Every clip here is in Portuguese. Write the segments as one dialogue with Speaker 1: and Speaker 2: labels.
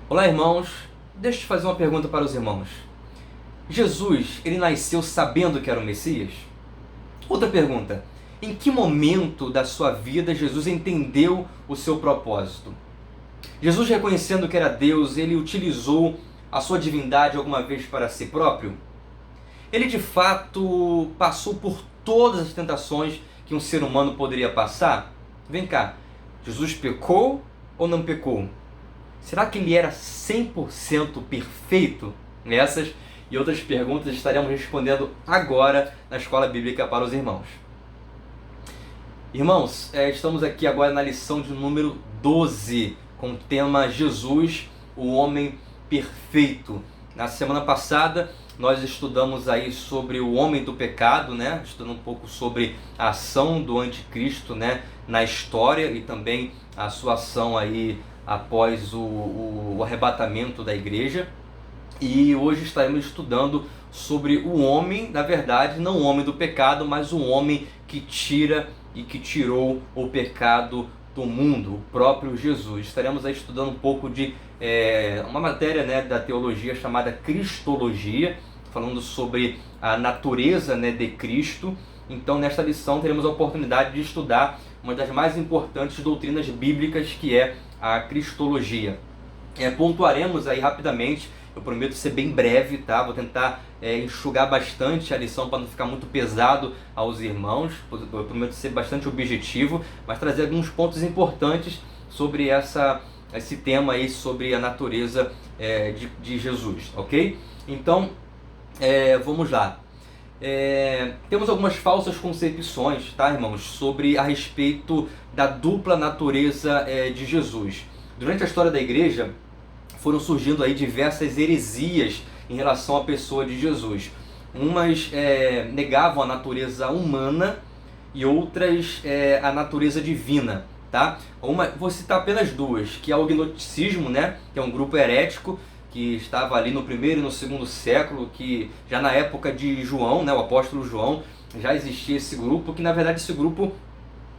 Speaker 1: Olá, irmãos. Deixa eu te fazer uma pergunta para os irmãos. Jesus, ele nasceu sabendo que era o Messias? Outra pergunta. Em que momento da sua vida Jesus entendeu o seu propósito? Jesus, reconhecendo que era Deus, ele utilizou a sua divindade alguma vez para si próprio? Ele de fato passou por todas as tentações que um ser humano poderia passar? Vem cá, Jesus pecou ou não pecou? Será que ele era 100% perfeito? Essas e outras perguntas estaremos respondendo agora na Escola Bíblica para os irmãos. Irmãos, estamos aqui agora na lição de número 12, com o tema Jesus, o homem perfeito. Na semana passada nós estudamos aí sobre o homem do pecado, né? Estudando um pouco sobre a ação do anticristo, né? Na história e também a sua ação aí após o arrebatamento da igreja. E hoje estaremos estudando sobre o homem, na verdade, não o homem do pecado, mas o homem que tira e que tirou o pecado do mundo, o próprio Jesus. Estaremos aí estudando um pouco de uma matéria, né, da teologia chamada Cristologia, falando sobre a natureza, né, de Cristo. Então, nesta lição, teremos a oportunidade de estudar uma das mais importantes doutrinas bíblicas, que é a Cristologia. Pontuaremos aí rapidamente. Eu prometo ser bem breve, tá? Vou tentar enxugar bastante a lição para não ficar muito pesado aos irmãos. Eu prometo ser bastante objetivo, mas trazer alguns pontos importantes sobre esse tema aí, sobre a natureza de Jesus, ok? Então, vamos lá. Temos algumas falsas concepções, tá, irmãos, sobre a respeito da dupla natureza de Jesus. Durante a história da igreja, foram surgindo aí diversas heresias em relação à pessoa de Jesus. Umas negavam a natureza humana e outras a natureza divina, tá? Vou citar apenas duas, que é o gnosticismo, né? Que é um grupo herético que estava ali no primeiro e no segundo século, que já na época de João, né, o apóstolo João, já existia esse grupo, que na verdade esse grupo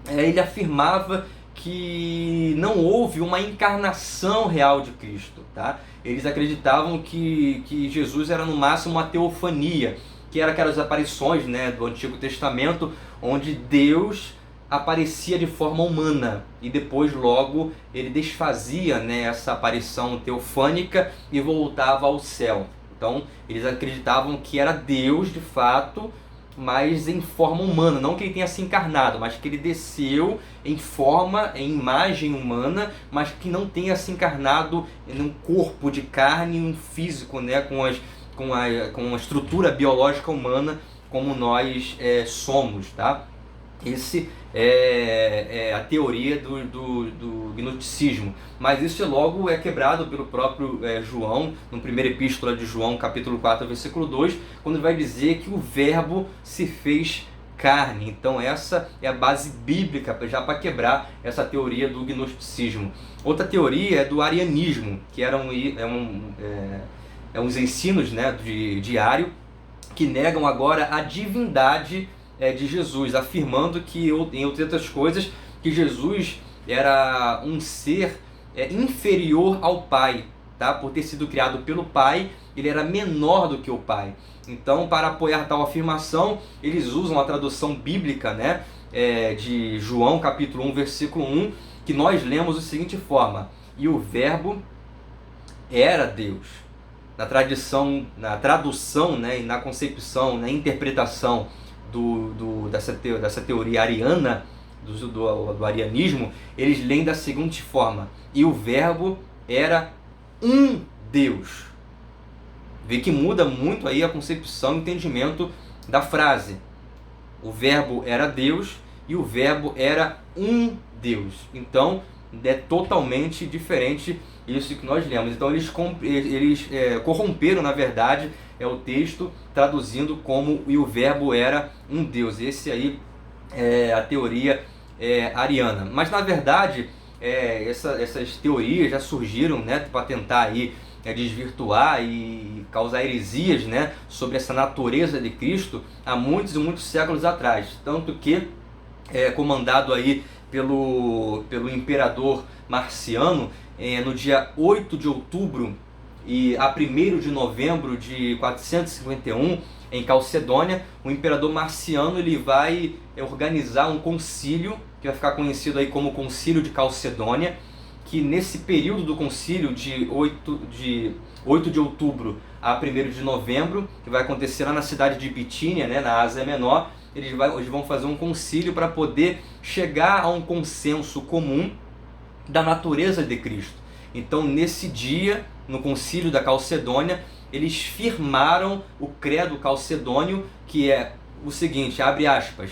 Speaker 1: ele afirmava que não houve uma encarnação real de Cristo, tá? Eles acreditavam que Jesus era no máximo uma teofania, que era aquelas aparições, né, do Antigo Testamento, onde Deus aparecia de forma humana e depois logo ele desfazia, né, essa aparição teofânica e voltava ao céu. Então eles acreditavam que era Deus de fato, mas em forma humana, não que ele tenha se encarnado, mas que ele desceu em forma, em imagem humana, mas que não tenha se encarnado em um corpo de carne, um físico, né, com uma estrutura biológica humana como nós somos, tá? Esse é a teoria do gnosticismo, mas isso logo é quebrado pelo próprio João, no primeira epístola de João, capítulo 4, versículo 2, quando vai dizer que o verbo se fez carne. Então essa é a base bíblica já para quebrar essa teoria do gnosticismo. Outra teoria é do arianismo, que uns ensinos, né, de Ario, que negam agora a divindade de Jesus, afirmando que, em outras coisas, que Jesus era um ser inferior ao Pai, tá? Por ter sido criado pelo Pai, ele era menor do que o Pai. Então, para apoiar tal afirmação, eles usam a tradução bíblica, né, de João, capítulo 1, versículo 1, que nós lemos da seguinte forma: e o Verbo era Deus. Na tradução, né, e na concepção, na interpretação dessa teoria ariana, do arianismo, eles leem da seguinte forma: e o verbo era um Deus. Vê que muda muito aí a concepção e entendimento da frase. O verbo era Deus e o verbo era um Deus. Então é totalmente diferente isso que nós lemos. Então eles corromperam, na verdade, o texto, traduzindo como e o verbo era um Deus. Esse aí é a teoria ariana. Mas na verdade essas teorias já surgiram, né, para tentar aí desvirtuar e causar heresias, né, sobre essa natureza de Cristo há muitos e muitos séculos atrás. Tanto que comandado aí pelo imperador Marciano no dia 8 de outubro e a 1º de novembro de 451, em Calcedônia. O imperador Marciano ele vai organizar um concílio, que vai ficar conhecido aí como Concílio de Calcedônia, que nesse período do concílio de 8 de outubro a 1º de novembro, que vai acontecer lá na cidade de Bitínia, né, na Ásia Menor, eles vão fazer um concílio para poder chegar a um consenso comum da natureza de Cristo. Então, nesse dia, no concílio da Calcedônia, eles firmaram o credo calcedônio, que é o seguinte, abre aspas,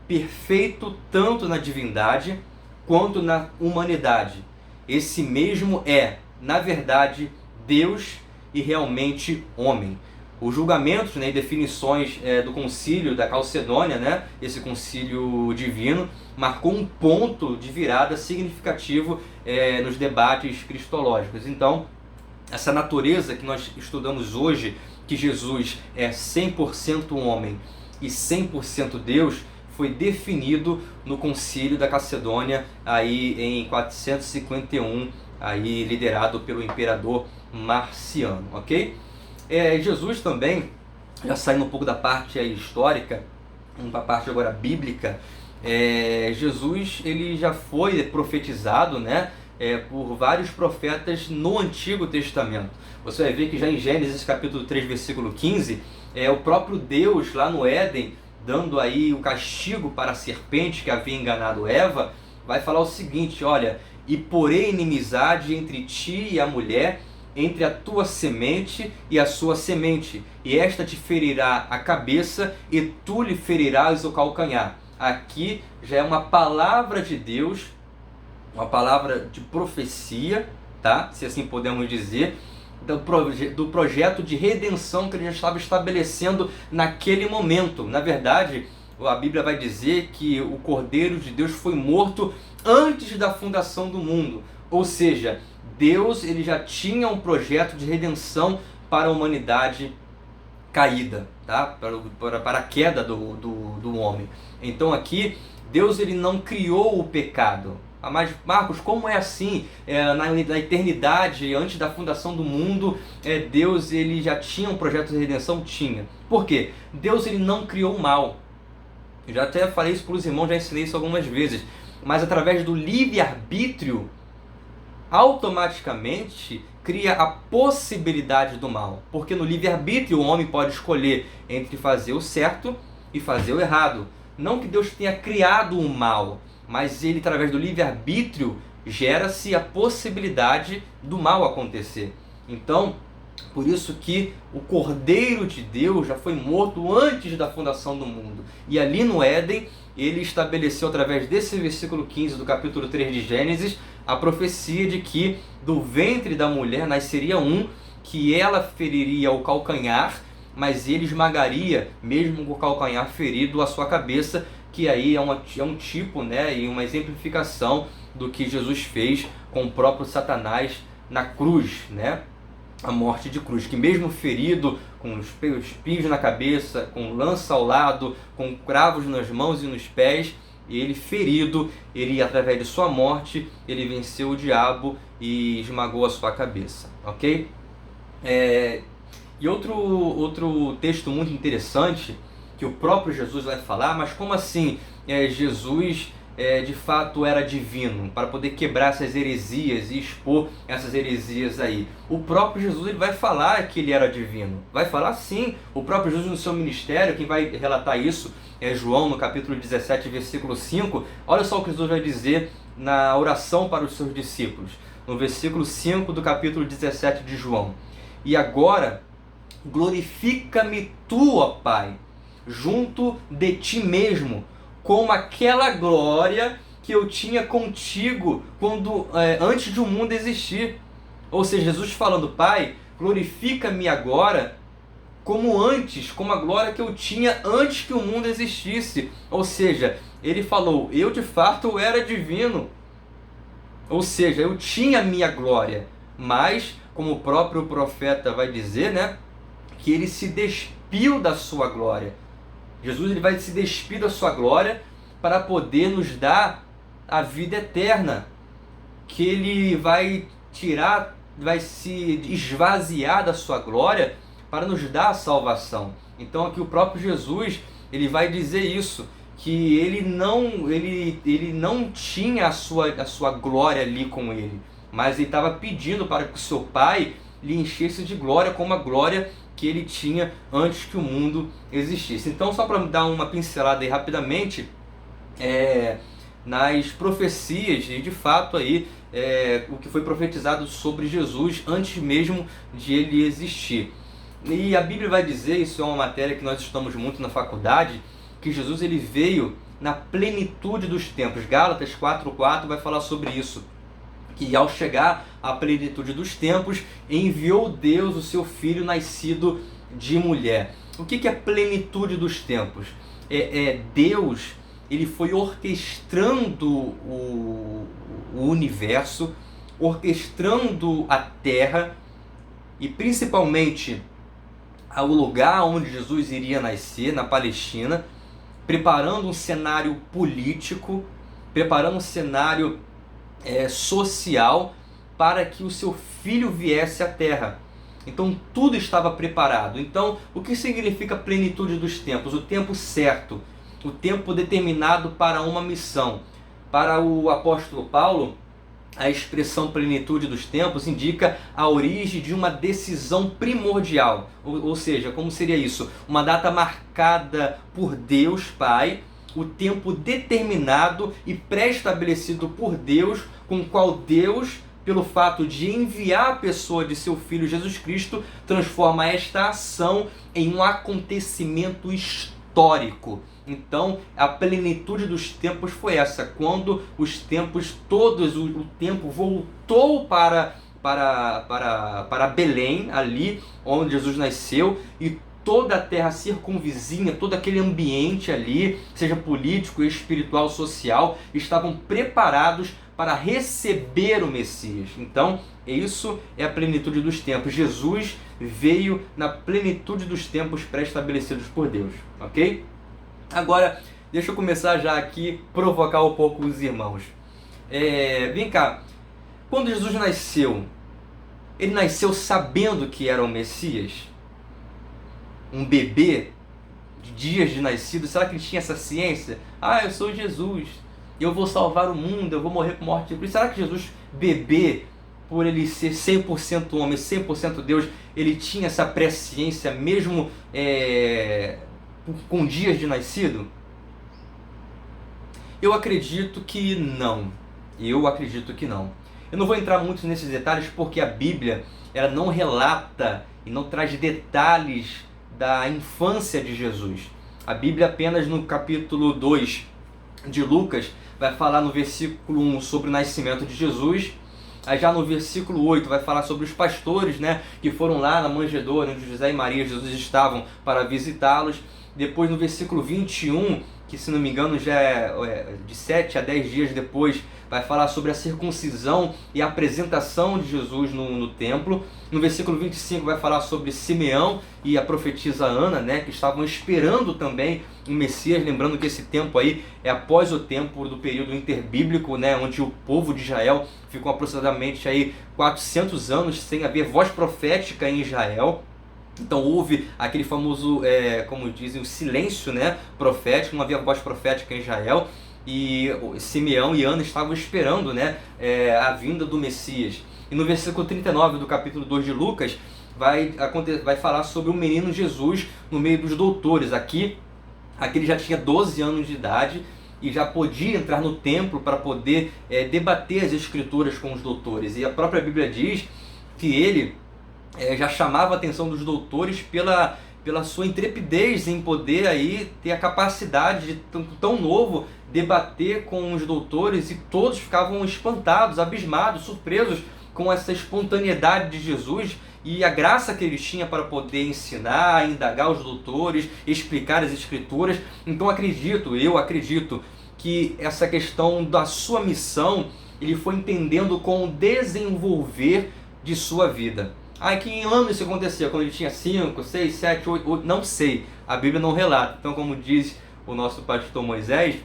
Speaker 1: perfeito tanto na divindade quanto na humanidade. Esse mesmo é, na verdade, Deus e realmente homem. Os julgamentos, né, e definições do concílio da Calcedônia, né, esse concílio divino, marcou um ponto de virada significativo nos debates cristológicos. Então, essa natureza que nós estudamos hoje, que Jesus é 100% homem e 100% Deus, foi definido no concílio da Calcedônia aí em 451, aí liderado pelo imperador Marciano, ok? Jesus também, já saindo um pouco da parte histórica, para a parte agora bíblica, Jesus ele já foi profetizado, né, por vários profetas no Antigo Testamento. Você vai ver que já em Gênesis capítulo 3, versículo 15, o próprio Deus lá no Éden, dando aí o castigo para a serpente que havia enganado Eva, vai falar o seguinte, olha, e porém inimizade entre ti e a mulher, entre a tua semente e a sua semente, e esta te ferirá a cabeça e tu lhe ferirás o calcanhar. Aqui já é uma palavra de Deus, uma palavra de profecia, tá? Se assim podemos dizer, do projeto de redenção que ele já estava estabelecendo naquele momento. Na verdade, a Bíblia vai dizer que o Cordeiro de Deus foi morto antes da fundação do mundo. Ou seja, Deus ele já tinha um projeto de redenção para a humanidade caída, tá? Para a queda do homem. Então aqui, Deus ele não criou o pecado. Mas Marcos, como é assim? Na eternidade, antes da fundação do mundo, Deus ele já tinha um projeto de redenção? Tinha. Por quê? Deus ele não criou o mal. Eu já até falei isso para os irmãos, já ensinei isso algumas vezes. Mas através do livre-arbítrio, automaticamente cria a possibilidade do mal. Porque no livre-arbítrio o homem pode escolher entre fazer o certo e fazer o errado. Não que Deus tenha criado o mal, mas ele, através do livre-arbítrio, gera-se a possibilidade do mal acontecer. Então, por isso que o Cordeiro de Deus já foi morto antes da fundação do mundo. E ali no Éden, ele estabeleceu, através desse versículo 15 do capítulo 3 de Gênesis, a profecia de que do ventre da mulher nasceria um, que ela feriria o calcanhar, mas ele esmagaria, mesmo com o calcanhar ferido, a sua cabeça, que aí é um tipo, né, e uma exemplificação do que Jesus fez com o próprio Satanás na cruz, né? A morte de cruz, que mesmo ferido, com os espinhos na cabeça, com lança ao lado, com cravos nas mãos e nos pés, ele ferido, ele através de sua morte, ele venceu o diabo e esmagou a sua cabeça, ok? E outro texto muito interessante, que o próprio Jesus vai falar, mas como assim Jesus de fato era divino, para poder quebrar essas heresias e expor essas heresias aí? O próprio Jesus ele vai falar que ele era divino, vai falar sim. O próprio Jesus no seu ministério, quem vai relatar isso é João no capítulo 17, versículo 5, olha só o que Jesus vai dizer na oração para os seus discípulos, no versículo 5 do capítulo 17 de João. E agora, glorifica-me tu, ó Pai, junto de ti mesmo, como aquela glória que eu tinha contigo quando antes de o mundo existir. Ou seja, Jesus falando, Pai, glorifica-me agora como antes, como a glória que eu tinha antes que o mundo existisse. Ou seja, ele falou, eu de fato era divino. Ou seja, eu tinha a minha glória, mas, como o próprio profeta vai dizer, né, que ele se despiu da sua glória. Jesus ele vai se despir da sua glória para poder nos dar a vida eterna, que ele vai tirar, vai se esvaziar da sua glória para nos dar a salvação. Então aqui o próprio Jesus, ele vai dizer isso, que ele não tinha a sua glória ali com ele, mas ele estava pedindo para que o seu Pai lhe enchesse de glória como a glória que ele tinha antes que o mundo existisse. Então, só para dar uma pincelada aí rapidamente, nas profecias, e de fato aí, o que foi profetizado sobre Jesus antes mesmo de ele existir. E a Bíblia vai dizer, isso é uma matéria que nós estudamos muito na faculdade, que Jesus ele veio na plenitude dos tempos. Gálatas 4:4 vai falar sobre isso, que ao chegar à plenitude dos tempos, enviou Deus o seu Filho nascido de mulher. O que é a plenitude dos tempos? Deus, ele foi orquestrando o universo, orquestrando a terra e principalmente o lugar onde Jesus iria nascer, na Palestina, preparando um cenário político, preparando um cenário social para que o seu filho viesse à terra. Então tudo estava preparado. Então o que significa plenitude dos tempos? O tempo certo, o tempo determinado para uma missão. Para o apóstolo Paulo, a expressão plenitude dos tempos indica a origem de uma decisão primordial. Ou seja, como seria isso? Uma data marcada por Deus Pai, o tempo determinado e pré-estabelecido por Deus, com o qual Deus, pelo fato de enviar a pessoa de seu Filho Jesus Cristo, transforma esta ação em um acontecimento histórico. Então, a plenitude dos tempos foi essa, quando os tempos todos, o tempo voltou para Belém, ali onde Jesus nasceu, e toda a terra circunvizinha, todo aquele ambiente ali, seja político, espiritual, social, estavam preparados para receber o Messias. Então, isso é a plenitude dos tempos. Jesus veio na plenitude dos tempos pré-estabelecidos por Deus, ok? Agora, deixa eu começar já aqui, provocar um pouco os irmãos. Vem cá, quando Jesus nasceu, ele nasceu sabendo que era o Messias? Um bebê de dias de nascido, será que ele tinha essa ciência? Eu sou Jesus, eu vou salvar o mundo, eu vou morrer por morte de Cristo. Será que Jesus, bebê, por ele ser 100% homem, 100% Deus, ele tinha essa presciência mesmo com dias de nascido? Eu acredito que não. Eu não vou entrar muito nesses detalhes porque a Bíblia ela não relata e não traz detalhes da infância de Jesus. A Bíblia apenas no capítulo 2 de Lucas vai falar no versículo 1 sobre o nascimento de Jesus. Aí já no versículo 8 vai falar sobre os pastores, que foram lá na manjedoura onde José e Maria Jesus estavam para visitá-los. Depois no versículo 21, que se não me engano já é de 7 a 10 dias depois, vai falar sobre a circuncisão e a apresentação de Jesus no templo. No versículo 25 vai falar sobre Simeão e a profetisa Ana, que estavam esperando também o Messias, lembrando que esse tempo aí é após o tempo do período interbíblico, onde o povo de Israel ficou aproximadamente aí 400 anos sem haver voz profética em Israel. Então houve aquele famoso, como dizem, o silêncio profético, não havia voz profética em Israel, e Simeão e Ana estavam esperando a vinda do Messias. E no versículo 39 do capítulo 2 de Lucas, vai falar sobre o menino Jesus no meio dos doutores. Aqui ele já tinha 12 anos de idade e já podia entrar no templo para poder debater as escrituras com os doutores. E a própria Bíblia diz que ele já chamava a atenção dos doutores pela sua intrepidez em poder aí ter a capacidade de tão novo debater com os doutores, e todos ficavam espantados, abismados, surpresos com essa espontaneidade de Jesus e a graça que ele tinha para poder ensinar, indagar os doutores, explicar as escrituras. Então eu acredito que essa questão da sua missão ele foi entendendo com o desenvolver de sua vida. Que em ano isso acontecia? Quando ele tinha 5, 6, 7, 8, não sei. A Bíblia não relata. Então, como diz o nosso pastor Moisés,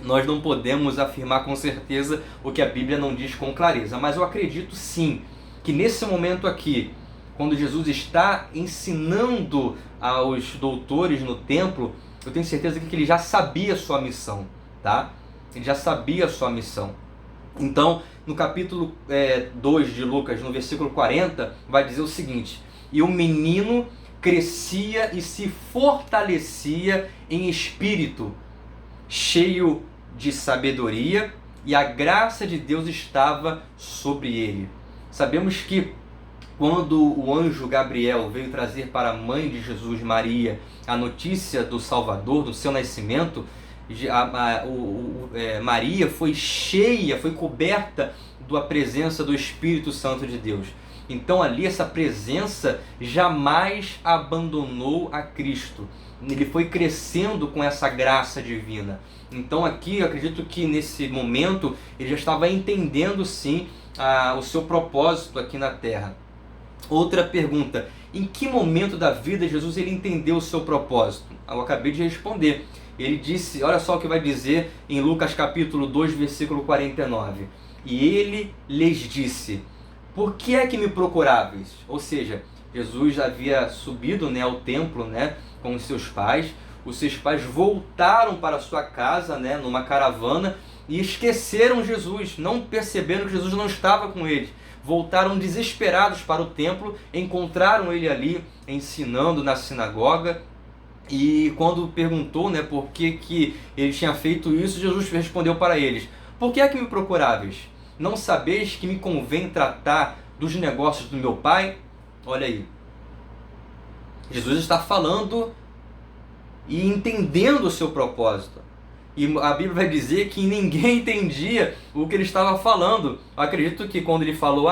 Speaker 1: nós não podemos afirmar com certeza o que a Bíblia não diz com clareza, mas eu acredito sim que nesse momento aqui, quando Jesus está ensinando aos doutores no templo, eu tenho certeza que ele já sabia a sua missão, tá? Ele já sabia a sua missão. Então, no capítulo 2 de Lucas, no versículo 40, vai dizer o seguinte: e o menino crescia e se fortalecia em espírito, cheio de sabedoria, e a graça de Deus estava sobre ele. Sabemos que quando o anjo Gabriel veio trazer para a mãe de Jesus, Maria, a notícia do Salvador, do seu nascimento, Maria foi cheia, foi coberta da presença do Espírito Santo de Deus. Então ali essa presença jamais abandonou a Cristo. Ele foi crescendo com essa graça divina. Então aqui eu acredito que nesse momento ele já estava entendendo sim o seu propósito aqui na terra. Outra pergunta: em que momento da vida Jesus ele entendeu o seu propósito? Eu acabei de responder. Ele disse, olha só o que vai dizer em Lucas capítulo 2, versículo 49. E ele lhes disse: por que é que me procuráveis? Ou seja, Jesus havia subido ao templo com os seus pais. Os seus pais voltaram para a sua casa numa caravana e esqueceram Jesus, não perceberam que Jesus não estava com eles. Voltaram desesperados para o templo, encontraram ele ali ensinando na sinagoga. E quando perguntou por que ele tinha feito isso, Jesus respondeu para eles: por que é que me procuráveis? Não sabeis que me convém tratar dos negócios do meu Pai? Olha aí. Jesus está falando e entendendo o seu propósito. E a Bíblia vai dizer que ninguém entendia o que ele estava falando. Eu acredito que quando ele falou,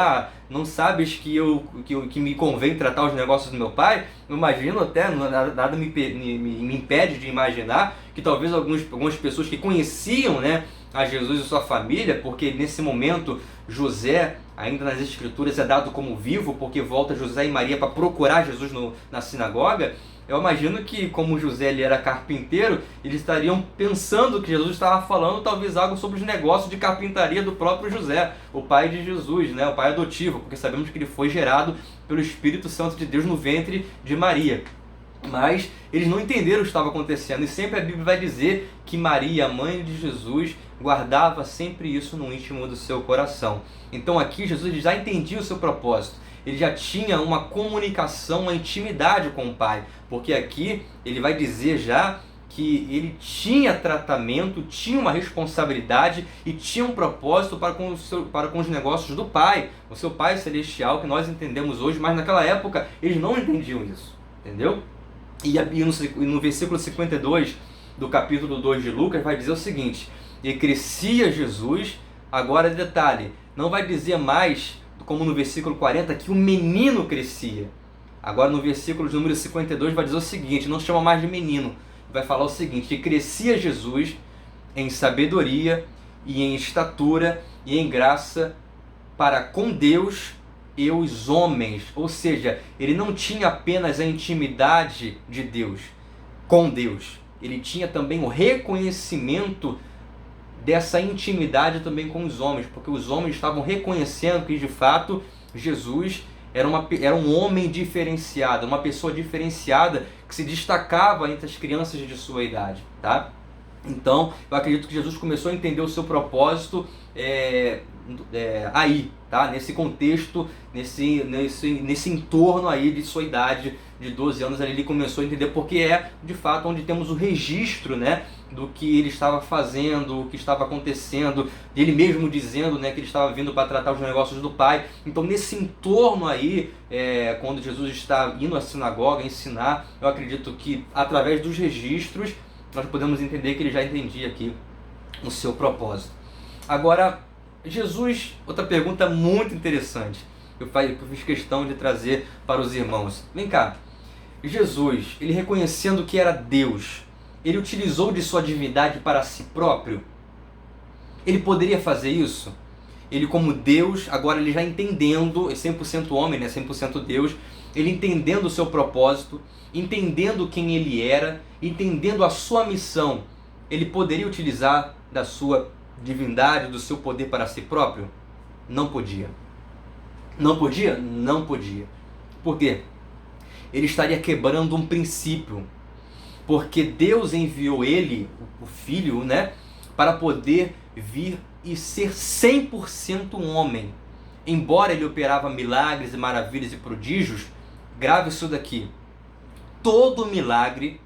Speaker 1: não sabes que me convém tratar os negócios do meu Pai, eu imagino até, nada me impede de imaginar que talvez algumas pessoas que conheciam a Jesus e sua família, porque nesse momento José, ainda nas Escrituras, é dado como vivo, porque volta José e Maria para procurar Jesus na sinagoga. Eu imagino que, como José ele era carpinteiro, eles estariam pensando que Jesus estava falando talvez algo sobre os negócios de carpintaria do próprio José, o pai de Jesus, o pai adotivo, porque sabemos que ele foi gerado pelo Espírito Santo de Deus no ventre de Maria. Mas eles não entenderam o que estava acontecendo, e sempre a Bíblia vai dizer que Maria, a mãe de Jesus, guardava sempre isso no íntimo do seu coração. Então aqui Jesus já entendia o seu propósito. Ele já tinha uma comunicação, uma intimidade com o Pai, porque aqui ele vai dizer já que ele tinha tratamento, tinha uma responsabilidade e tinha um propósito para com os negócios do Pai, o seu Pai Celestial, que nós entendemos hoje, mas naquela época eles não entendiam isso, entendeu? E no versículo 52 do capítulo 2 de Lucas vai dizer o seguinte: e crescia Jesus, agora detalhe, não vai dizer mais como no versículo 40, que o menino crescia. Agora no versículo de número 52 vai dizer o seguinte, não chama mais de menino, vai falar o seguinte: que crescia Jesus em sabedoria e em estatura e em graça para com Deus e os homens. Ou seja, ele não tinha apenas a intimidade de Deus, com Deus, ele tinha também o reconhecimento dessa intimidade também com os homens, porque os homens estavam reconhecendo que de fato Jesus era um homem diferenciado, uma pessoa diferenciada que se destacava entre as crianças de sua idade, tá? Então eu acredito que Jesus começou a entender o seu propósito aí, tá? Nesse contexto, nesse entorno aí de sua idade de 12 anos, ali ele começou a entender, porque é de fato onde temos o registro do que ele estava fazendo, o que estava acontecendo, ele mesmo dizendo que ele estava vindo para tratar os negócios do Pai. Então nesse entorno aí, quando Jesus está indo à sinagoga ensinar, eu acredito que através dos registros nós podemos entender que ele já entendia aqui o seu propósito. Agora, Jesus, outra pergunta muito interessante, eu fiz questão de trazer para os irmãos. Vem cá, Jesus, ele reconhecendo que era Deus, ele utilizou de sua divindade para si próprio? Ele poderia fazer isso? Ele como Deus, agora ele já entendendo, é 100% homem, 100% Deus, ele entendendo o seu propósito, entendendo quem ele era, entendendo a sua missão, ele poderia utilizar da sua divindade, do seu poder para si próprio? Não podia. Não podia? Não podia. Por quê? Ele estaria quebrando um princípio. Porque Deus enviou ele, o Filho, né, para poder vir e ser 100% um homem. Embora ele operava milagres e maravilhas e prodígios, grave isso daqui. Todo milagre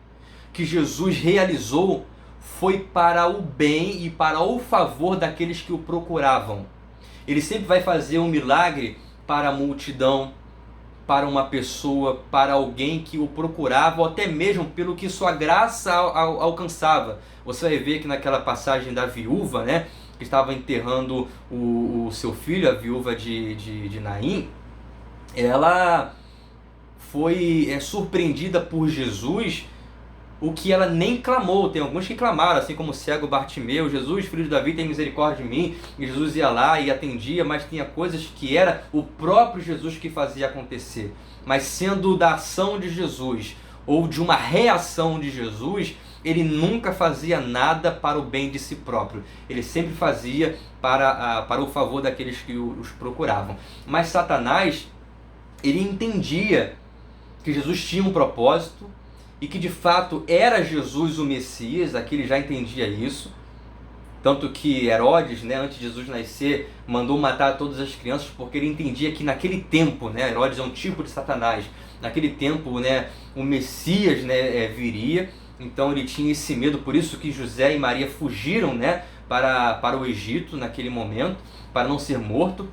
Speaker 1: que Jesus realizou foi para o bem e para o favor daqueles que o procuravam. Ele sempre vai fazer um milagre para a multidão, para uma pessoa, para alguém que o procurava, ou até mesmo pelo que sua graça alcançava. Você vai ver que naquela passagem da viúva, né, que estava enterrando o seu filho, a viúva de Naim, ela foi surpreendida por Jesus, o que ela nem clamou. Tem alguns que clamaram, assim como o cego Bartimeu: Jesus, filho de Davi, tem misericórdia de mim. E Jesus ia lá e atendia, mas tinha coisas que era o próprio Jesus que fazia acontecer. Mas sendo da ação de Jesus ou de uma reação de Jesus, ele nunca fazia nada para o bem de si próprio. Ele sempre fazia para o favor daqueles que os procuravam. Mas Satanás, ele entendia que Jesus tinha um propósito, e que de fato era Jesus o Messias. Aqui ele já entendia isso. Tanto que Herodes, né, antes de Jesus nascer, mandou matar todas as crianças, porque ele entendia que naquele tempo, né, Herodes é um tipo de Satanás, naquele tempo, né, o Messias, né, viria. Então ele tinha esse medo, por isso que José e Maria fugiram, né, para o Egito naquele momento, para não ser morto.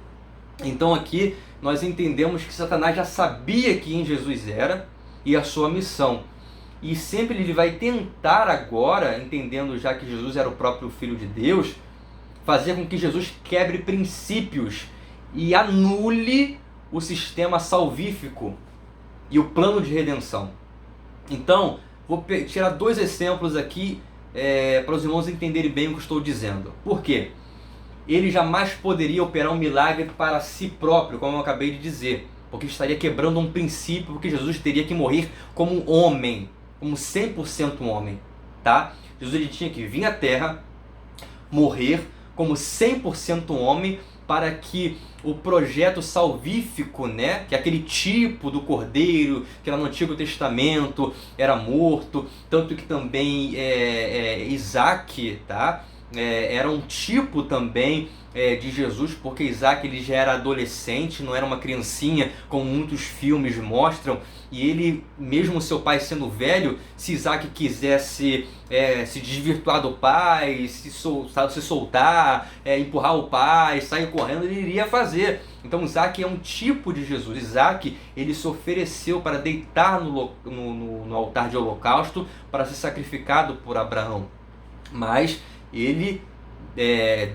Speaker 1: Então aqui nós entendemos que Satanás já sabia quem Jesus era e a sua missão. E sempre ele vai tentar agora, entendendo já que Jesus era o próprio Filho de Deus, fazer com que Jesus quebre princípios e anule o sistema salvífico e o plano de redenção. Então, vou tirar 2 exemplos aqui para os irmãos entenderem bem o que estou dizendo. Por quê? Ele jamais poderia operar um milagre para si próprio, como eu acabei de dizer, porque estaria quebrando um princípio, porque Jesus teria que morrer como um homem, como 100% homem, tá? Jesus ele tinha que vir à Terra, morrer como 100% homem, para que o projeto salvífico, né, que é aquele tipo do cordeiro que era no Antigo Testamento, era morto, tanto que também Isaac, tá? Era um tipo também de Jesus, porque Isaac ele já era adolescente, não era uma criancinha como muitos filmes mostram. E ele, mesmo seu pai sendo velho, se Isaac quisesse se desvirtuar do pai, se soltar, empurrar o pai, sair correndo, ele iria fazer. Então Isaac é um tipo de Jesus. Isaac ele se ofereceu para deitar no altar de holocausto para ser sacrificado por Abraão. Mas ele,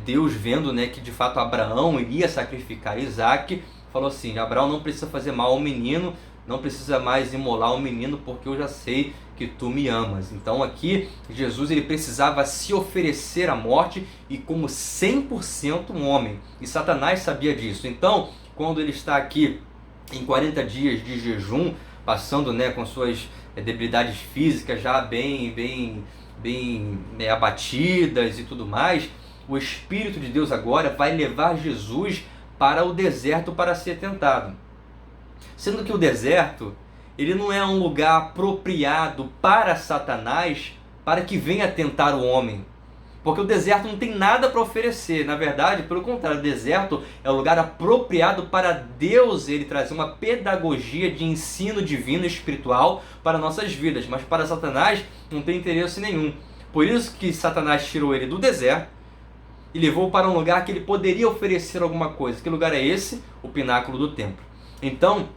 Speaker 1: Deus vendo, né, que de fato Abraão iria sacrificar Isaac, falou assim: Abraão, não precisa fazer mal ao menino, não precisa mais imolar o menino, porque eu já sei que tu me amas. Então aqui Jesus ele precisava se oferecer à morte, e como 100% um homem, e Satanás sabia disso. Então quando ele está aqui em 40 dias de jejum, passando, né, com suas debilidades físicas já bem abatidas e tudo mais, o Espírito de Deus agora vai levar Jesus para o deserto para ser tentado. Sendo que o deserto, ele não é um lugar apropriado para Satanás para que venha tentar o homem. Porque o deserto não tem nada para oferecer. Na verdade, pelo contrário, o deserto é o lugar apropriado para Deus ele trazer uma pedagogia de ensino divino e espiritual para nossas vidas. Mas para Satanás não tem interesse nenhum. Por isso que Satanás tirou ele do deserto e levou para um lugar que ele poderia oferecer alguma coisa. Que lugar é esse? O pináculo do templo. Então,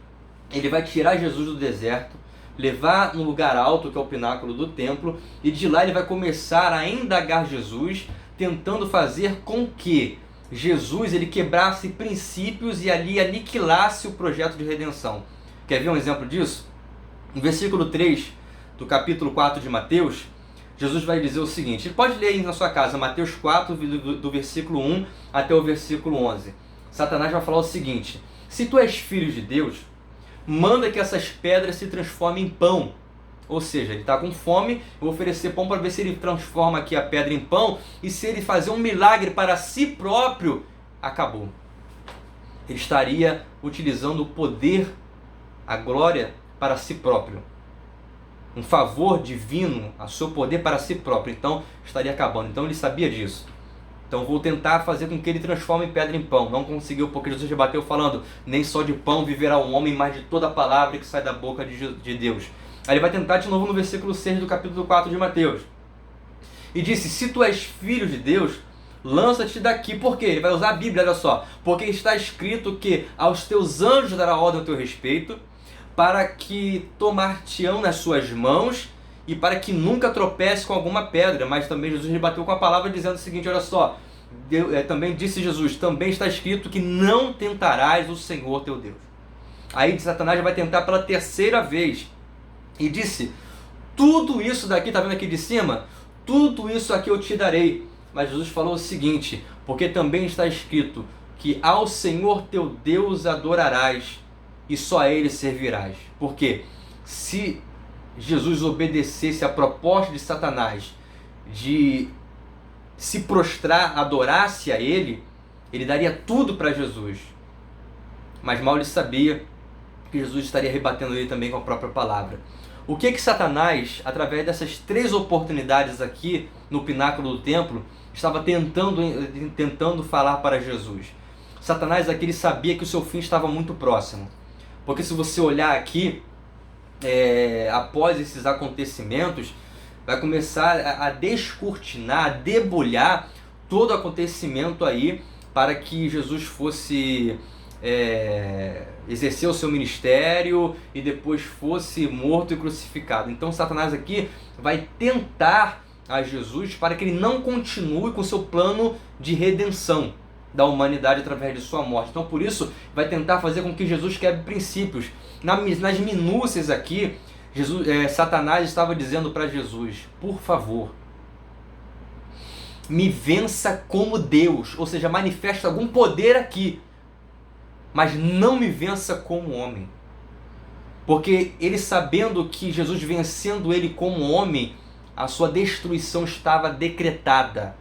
Speaker 1: ele vai tirar Jesus do deserto, levar no lugar alto, que é o pináculo do templo, e de lá ele vai começar a indagar Jesus, tentando fazer com que Jesus ele quebrasse princípios e ali aniquilasse o projeto de redenção. Quer ver um exemplo disso? No versículo 3 do capítulo 4 de Mateus, Jesus vai dizer o seguinte, pode ler aí na sua casa, Mateus 4, do versículo 1 até o versículo 11. Satanás vai falar o seguinte: se tu és filho de Deus, manda que essas pedras se transformem em pão. Ou seja, ele está com fome, eu vou oferecer pão para ver se ele transforma aqui a pedra em pão, e se ele fazer um milagre para si próprio, acabou. Ele estaria utilizando o poder, a glória para si próprio. Um favor divino, a seu poder para si próprio. Então, estaria acabando. Então, ele sabia disso. Então, vou tentar fazer com que ele transforme pedra em pão. Não conseguiu, porque Jesus rebateu falando: nem só de pão viverá o homem, mas de toda a palavra que sai da boca de Deus. Aí ele vai tentar de novo no versículo 6 do capítulo 4 de Mateus. E disse: se tu és filho de Deus, lança-te daqui. Por quê? Ele vai usar a Bíblia, olha só. Porque está escrito que aos teus anjos dará ordem ao teu respeito, para que tomar-te-ão nas suas mãos, e para que nunca tropece com alguma pedra. Mas também Jesus rebateu com a palavra dizendo o seguinte, olha só. Também disse Jesus, também está escrito que não tentarás o Senhor teu Deus. Aí Satanás vai tentar pela terceira vez. E disse: tudo isso daqui, está vendo aqui de cima? Tudo isso aqui eu te darei. Mas Jesus falou o seguinte: porque também está escrito que ao Senhor teu Deus adorarás e só a Ele servirás. Porque se Jesus obedecesse a proposta de Satanás de se prostrar, adorasse a Ele, ele daria tudo para Jesus. Mas mal ele sabia que Jesus estaria rebatendo ele também com a própria palavra. O que Satanás, através dessas três oportunidades aqui no pináculo do templo, estava tentando falar para Jesus? Satanás aqui, ele sabia que o seu fim estava muito próximo. Porque se você olhar aqui, após esses acontecimentos, vai começar a descortinar, a debulhar todo o acontecimento aí para que Jesus fosse exercer o seu ministério e depois fosse morto e crucificado. Então Satanás aqui vai tentar a Jesus para que ele não continue com o seu plano de redenção da humanidade através de sua morte. Então por isso vai tentar fazer com que Jesus quebre princípios. Nas minúcias aqui, Satanás estava dizendo para Jesus: por favor, me vença como Deus, ou seja, manifesta algum poder aqui, mas não me vença como homem. Porque ele, sabendo que Jesus vencendo ele como homem, a sua destruição estava decretada.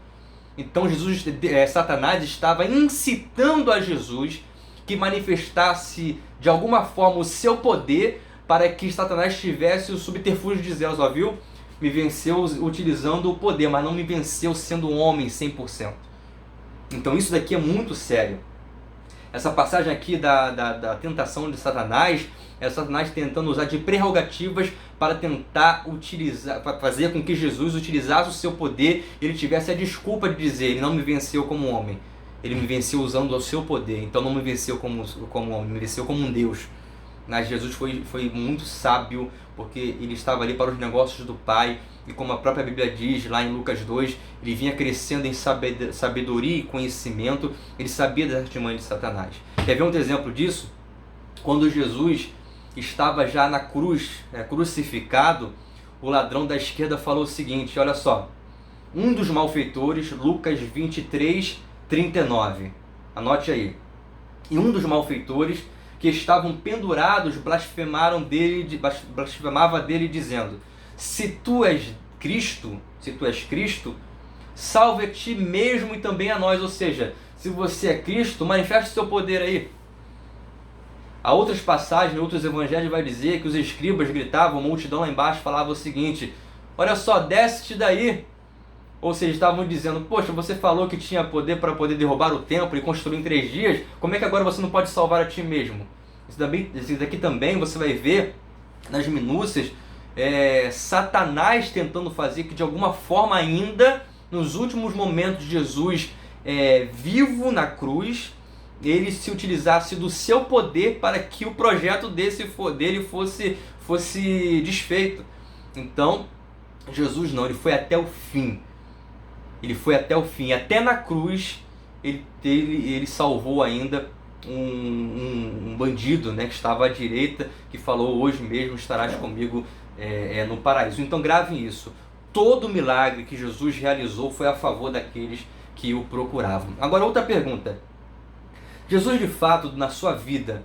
Speaker 1: Então Satanás estava incitando a Jesus que manifestasse de alguma forma o seu poder, para que Satanás tivesse o subterfúgio de Zeus, ó, viu? Me venceu utilizando o poder, mas não me venceu sendo um homem 100%. Então isso daqui é muito sério. Essa passagem aqui da tentação de Satanás, é Satanás tentando usar de prerrogativas para tentar fazer com que Jesus utilizasse o seu poder, ele tivesse a desculpa de dizer: ele não me venceu como homem, ele me venceu usando o seu poder, então não me venceu como homem, me venceu como um Deus. Mas Jesus foi muito sábio, porque ele estava ali para os negócios do Pai, e como a própria Bíblia diz lá em Lucas 2, ele vinha crescendo em sabedoria e conhecimento, ele sabia das artimanhas de Satanás. Quer ver um exemplo disso? Quando Jesus estava já na cruz, crucificado, o ladrão da esquerda falou o seguinte, olha só: um dos malfeitores, Lucas 23, 39, anote aí, e um dos malfeitores que estavam pendurados blasfemava dele dizendo: se tu és Cristo, salve a ti mesmo e também a nós. Ou seja, se você é Cristo, manifeste o seu poder aí. Há outras passagens, em outros evangelhos vai dizer que os escribas gritavam, a multidão lá embaixo falava o seguinte: olha só, desce-te daí. Ou seja, estavam dizendo: poxa, você falou que tinha poder para poder derrubar o templo e construir em 3 dias, como é que agora você não pode salvar a ti mesmo? Isso daqui também você vai ver nas minúcias, Satanás tentando fazer que de alguma forma ainda, nos últimos momentos de Jesus vivo na cruz, ele se utilizasse do seu poder para que o projeto dele fosse desfeito. Então, Jesus não, ele foi até o fim. Ele foi até o fim, até na cruz ele salvou ainda um bandido, que estava à direita, que falou: hoje mesmo estarás comigo no paraíso. Então gravem isso: todo milagre que Jesus realizou foi a favor daqueles que o procuravam. Agora, outra pergunta: Jesus de fato na sua vida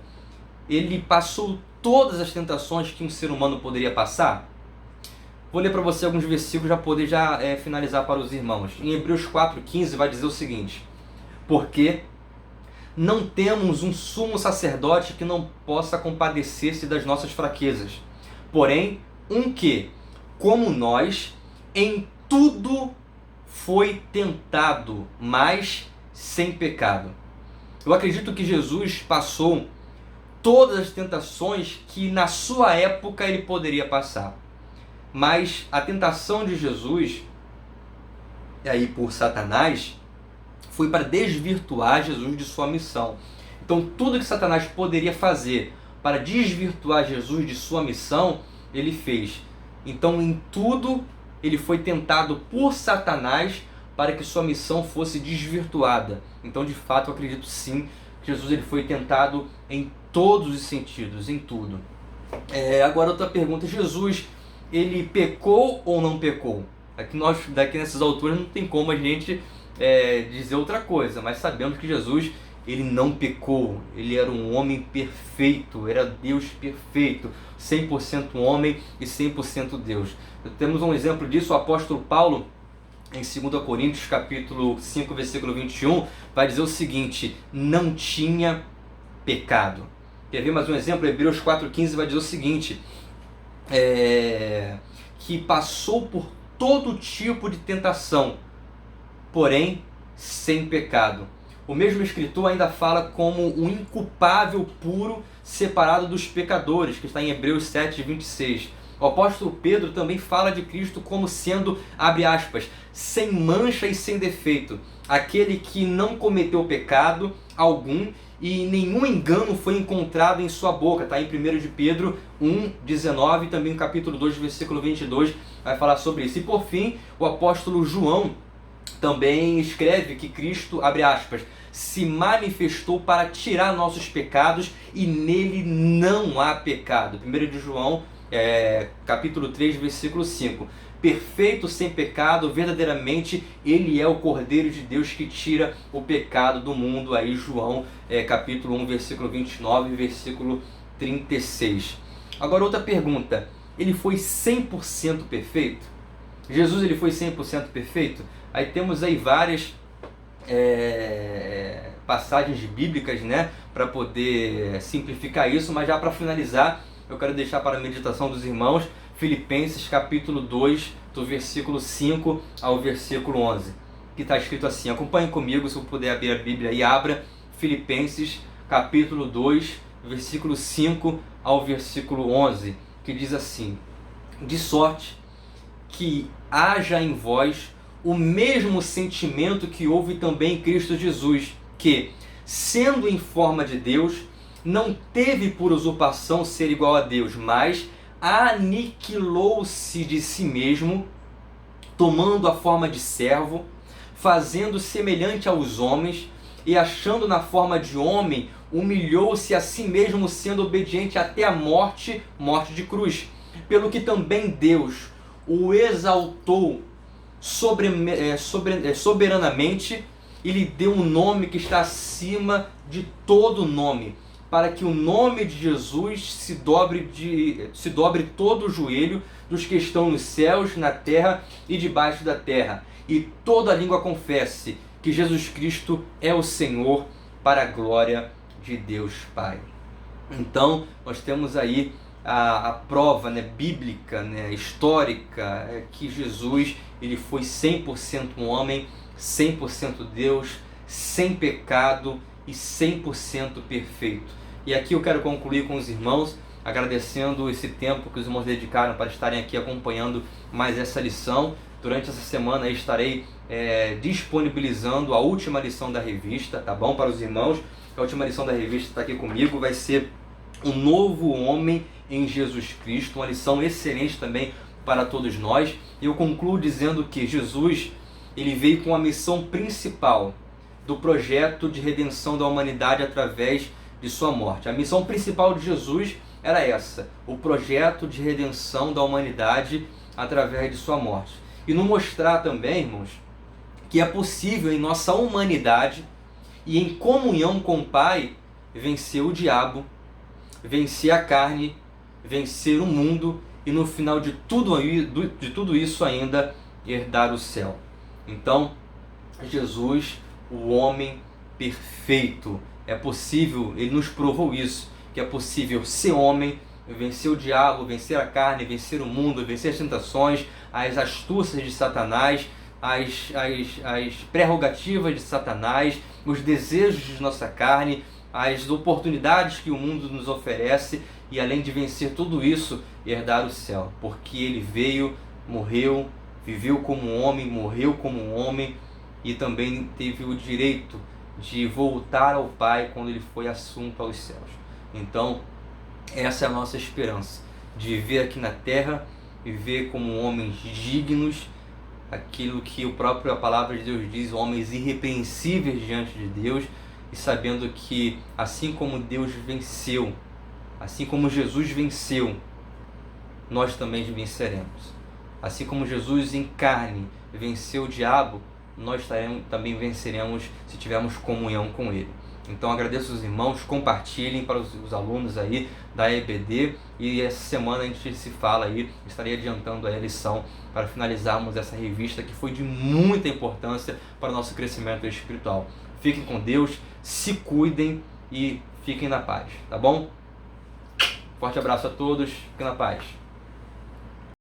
Speaker 1: ele passou todas as tentações que um ser humano poderia passar? Vou ler para você alguns versículos para poder finalizar para os irmãos. Em Hebreus 4,15 vai dizer o seguinte: porque não temos um sumo sacerdote que não possa compadecer-se das nossas fraquezas, porém um que, como nós, em tudo foi tentado, mas sem pecado. Eu acredito que Jesus passou todas as tentações que na sua época ele poderia passar. Mas a tentação de Jesus, aí por Satanás, foi para desvirtuar Jesus de sua missão. Então tudo que Satanás poderia fazer para desvirtuar Jesus de sua missão, ele fez. Então em tudo ele foi tentado por Satanás para que sua missão fosse desvirtuada. Então de fato eu acredito sim que Jesus ele foi tentado em todos os sentidos, em tudo. Agora outra pergunta: Jesus ele pecou ou não pecou? Daqui nessas alturas não tem como a gente dizer outra coisa, mas sabemos que Jesus ele não pecou, ele era um homem perfeito, era Deus perfeito, 100% homem e 100% Deus. Temos um exemplo disso, o apóstolo Paulo, em 2 Coríntios capítulo 5, versículo 21, vai dizer o seguinte: não tinha pecado. Quer ver mais um exemplo? Hebreus 4,15 vai dizer o seguinte: que passou por todo tipo de tentação, porém sem pecado. O mesmo escritor ainda fala como um inculpável puro, separado dos pecadores, que está em Hebreus 7,26. O apóstolo Pedro também fala de Cristo como sendo, abre aspas, sem mancha e sem defeito, aquele que não cometeu pecado algum e nenhum engano foi encontrado em sua boca. Está em 1 de Pedro 1,19, também no capítulo 2, versículo 22, vai falar sobre isso. E por fim, o apóstolo João também escreve que Cristo, abre aspas, se manifestou para tirar nossos pecados e nele não há pecado. 1 de João, capítulo 3, versículo 5. Perfeito, sem pecado, verdadeiramente ele é o Cordeiro de Deus que tira o pecado do mundo. Aí João, capítulo 1, versículo 29 e versículo 36. Agora outra pergunta: ele foi 100% perfeito? Jesus ele foi 100% perfeito? Aí temos aí várias passagens bíblicas, né, para poder simplificar isso, mas já para finalizar, eu quero deixar para a meditação dos irmãos Filipenses capítulo 2, do versículo 5 ao versículo 11, que está escrito assim. Acompanhe comigo, se eu puder abrir a Bíblia e abra Filipenses capítulo 2, versículo 5 ao versículo 11, que diz assim: de sorte que haja em vós o mesmo sentimento que houve também em Cristo Jesus, que, sendo em forma de Deus, não teve por usurpação ser igual a Deus, mas aniquilou-se de si mesmo, tomando a forma de servo, fazendo semelhante aos homens, e achando na forma de homem, humilhou-se a si mesmo, sendo obediente até a morte, morte de cruz. Pelo que também Deus o exaltou soberanamente e lhe deu um nome que está acima de todo nome, para que o nome de Jesus se dobre todo o joelho dos que estão nos céus, na terra e debaixo da terra, e toda língua confesse que Jesus Cristo é o Senhor, para a glória de Deus Pai. Então, nós temos aí a prova, né, bíblica, né, histórica, que Jesus ele foi 100% homem, 100% Deus, sem pecado e 100% perfeito. E aqui eu quero concluir com os irmãos, agradecendo esse tempo que os irmãos dedicaram para estarem aqui acompanhando mais essa lição. Durante essa semana eu estarei disponibilizando a última lição da revista, tá bom? Para os irmãos, a última lição da revista está aqui comigo, vai ser um novo homem em Jesus Cristo, uma lição excelente também para todos nós. Eu concluo dizendo que Jesus ele veio com a missão principal do projeto de redenção da humanidade através de sua morte. A missão principal de Jesus era essa, o projeto de redenção da humanidade através de sua morte. E nos mostrar também, irmãos, que é possível em nossa humanidade e em comunhão com o Pai vencer o diabo, vencer a carne, vencer o mundo e no final de tudo isso ainda herdar o céu. Então, Jesus, o homem perfeito, é possível, ele nos provou isso, que é possível ser homem, vencer o diabo, vencer a carne, vencer o mundo, vencer as tentações, as astúcias de Satanás, as prerrogativas de Satanás, os desejos de nossa carne, as oportunidades que o mundo nos oferece, e além de vencer tudo isso, herdar o céu, porque ele veio, morreu, viveu como um homem, morreu como um homem, e também teve o direito de voltar ao Pai quando ele foi assunto aos céus. Então, essa é a nossa esperança, de viver aqui na terra, viver como homens dignos, aquilo que a palavra de Deus diz, homens irrepreensíveis diante de Deus, e sabendo que assim como Deus venceu, assim como Jesus venceu, nós também venceremos. Assim como Jesus em carne venceu o diabo, nós também venceremos se tivermos comunhão com Ele. Então agradeço os irmãos, compartilhem para os alunos aí da EBD, e essa semana a gente se fala aí, estarei adiantando a lição para finalizarmos essa revista que foi de muita importância para o nosso crescimento espiritual. Fiquem com Deus, se cuidem e fiquem na paz, tá bom? Forte abraço a todos, fiquem na paz.